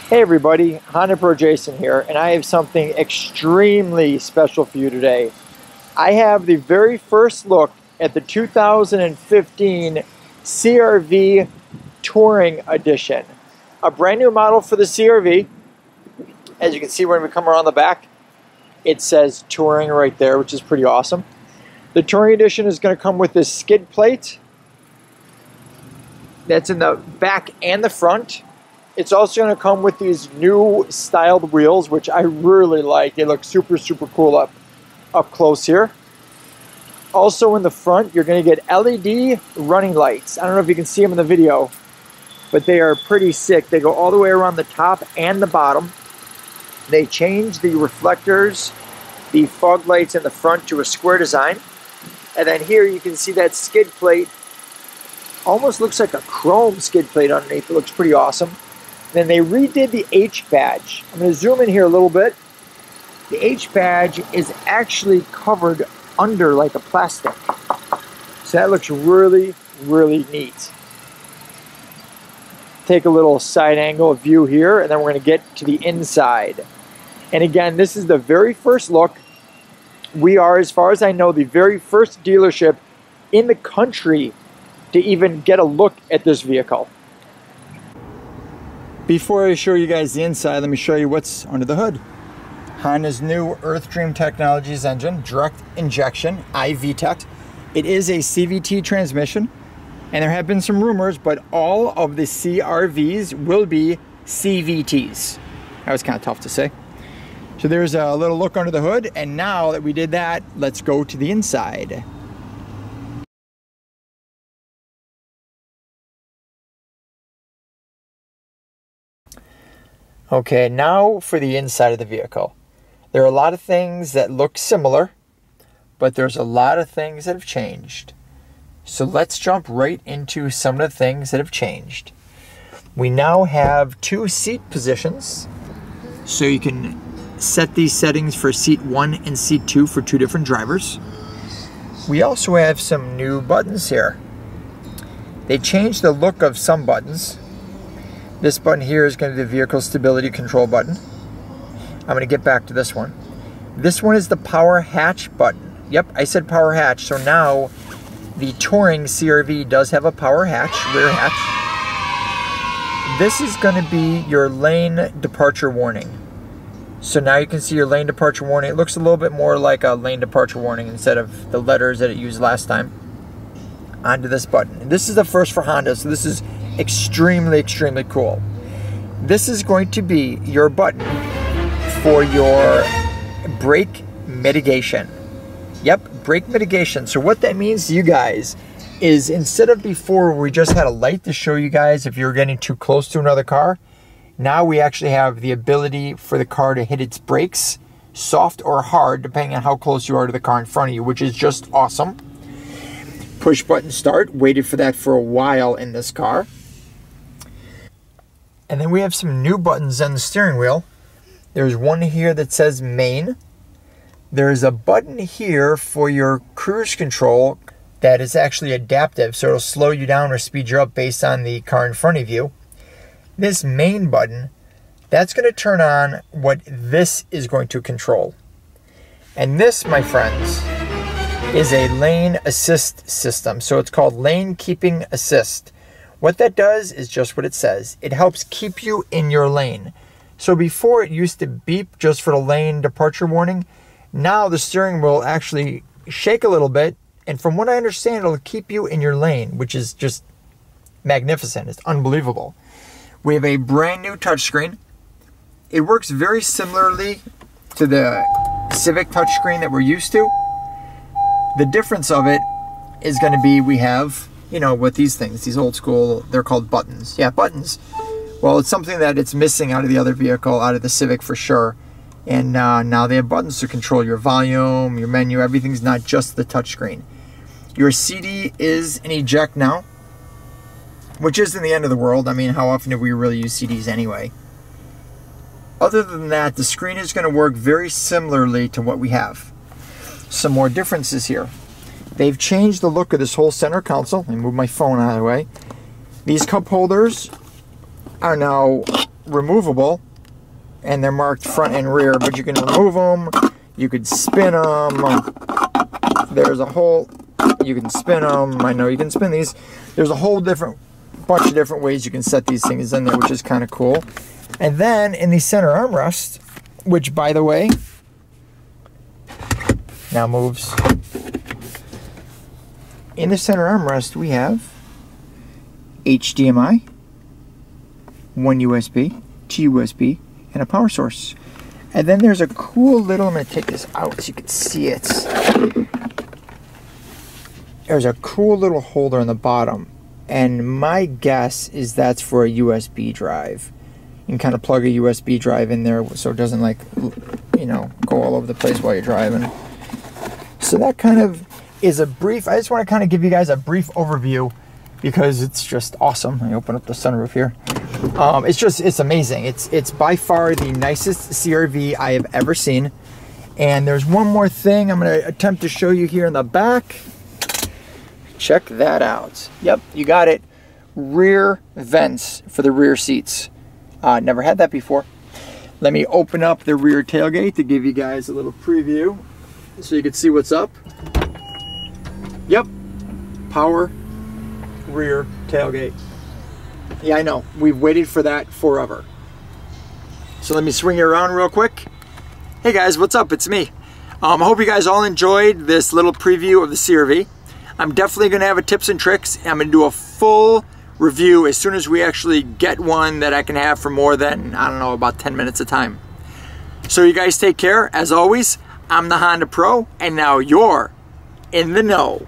Hey everybody, Honda Pro Jason here, and I have something extremely special for you today. I have the very first look at the 2015 CRV Touring Edition. A brand new model for the CRV. As you can see when we come around the back, it says Touring right there, which is pretty awesome. The Touring Edition is going to come with this skid plate that's in the back and the front. It's also going to come with these new styled wheels, which I really like. They look super, super cool up close here. Also in the front, you're going to get LED running lights. I don't know if you can see them in the video, but they are pretty sick. They go all the way around the top and the bottom. They change the reflectors, the fog lights in the front to a square design. And then here you can see that skid plate. Almost looks like a chrome skid plate underneath. It looks pretty awesome. Then they redid the H badge. I'm going to zoom in here a little bit. The H badge is actually covered under like a plastic. So that looks really, really neat. Take a little side angle view here, and then we're going to get to the inside. And again, this is the very first look. We are, as far as I know, the very first dealership in the country to even get a look at this vehicle. Before I show you guys the inside, let me show you what's under the hood. Honda's new Earthdream Technologies engine, direct injection, iVTEC. It is a CVT transmission, and there have been some rumors, but all of the CRVs will be CVTs. That was kind of tough to say. So there's a little look under the hood, and now that we did that, let's go to the inside. Okay, now for the inside of the vehicle. There are a lot of things that look similar, but there's a lot of things that have changed. So let's jump right into some of the things that have changed. We now have 2 seat positions, so you can set these settings for seat 1 and seat 2 for 2 different drivers. We also have some new buttons here. They changed the look of some buttons. This button here is going to be the vehicle stability control button. I'm going to get back to this one. This one is the power hatch button. Yep, I said power hatch. So now the Touring CRV does have a power hatch, rear hatch. This is going to be your lane departure warning. So now you can see your lane departure warning. It looks a little bit more like a lane departure warning instead of the letters that it used last time. Onto this button. And this is the first for Honda, so this is extremely, extremely cool. This is going to be your button for your brake mitigation. Yep, brake mitigation. So what that means to you guys is, instead of before where we just had a light to show you guys if you're getting too close to another car, now we actually have the ability for the car to hit its brakes, soft or hard, depending on how close you are to the car in front of you, which is just awesome. Push button start, waited for that for a while in this car. And then we have some new buttons on the steering wheel. There's one here that says main. There's a button here for your cruise control that is actually adaptive, so it'll slow you down or speed you up based on the car in front of you. This main button, that's going to turn on what this is going to control. And this, my friends, is a lane assist system. So it's called lane keeping assist. What that does is just what it says. It helps keep you in your lane. So before it used to beep just for the lane departure warning, now the steering wheel actually shake a little bit, and from what I understand, it'll keep you in your lane, which is just magnificent. It's unbelievable. We have a brand new touchscreen. It works very similarly to the Civic touchscreen that we're used to. The difference of it is going to be, we have, you know, with these things, these old school, they're called buttons. Yeah, buttons. Well, it's something that it's missing out of the other vehicle, out of the Civic for sure. And now they have buttons to control your volume, your menu, everything's not just the touchscreen. Your CD is an eject now, which isn't the end of the world. I mean, how often do we really use CDs anyway? Other than that, the screen is going to work very similarly to what we have. Some more differences here. They've changed the look of this whole center console. Let me move my phone out of the way. These cup holders are now removable, and they're marked front and rear, but you can remove them, you could spin them, there's a whole, you can spin them, I know you can spin these, there's a whole bunch of different ways you can set these things in there, which is kind of cool. And then in the center armrest, which by the way, now moves, in the center armrest we have HDMI, one USB, two USB, and a power source. And then there's a cool little, I'm going to take this out so you can see it. There's a cool little holder on the bottom, and my guess is that's for a USB drive. You can kind of plug a USB drive in there so it doesn't, like, you know, go all over the place while you're driving. So that kind of is a brief, I just want to kind of give you guys a brief overview because it's just awesome. Let me open up the sunroof here. It's amazing. It's by far the nicest CRV I have ever seen. And there's one more thing I'm going to attempt to show you here in the back. Check that out. Yep, you got it. Rear vents for the rear seats. Never had that before. Let me open up the rear tailgate to give you guys a little preview so you can see what's up. Yep, power rear tailgate. Yeah, I know. We've waited for that forever. So let me swing you around real quick. Hey guys, what's up? It's me. I hope you guys all enjoyed this little preview of the CRV. I'm definitely going to have a tips and tricks. I'm going to do a full review as soon as we actually get one that I can have for more than, I don't know, about 10 minutes of time. So you guys take care. As always, I'm the Honda Pro, and now you're in the know.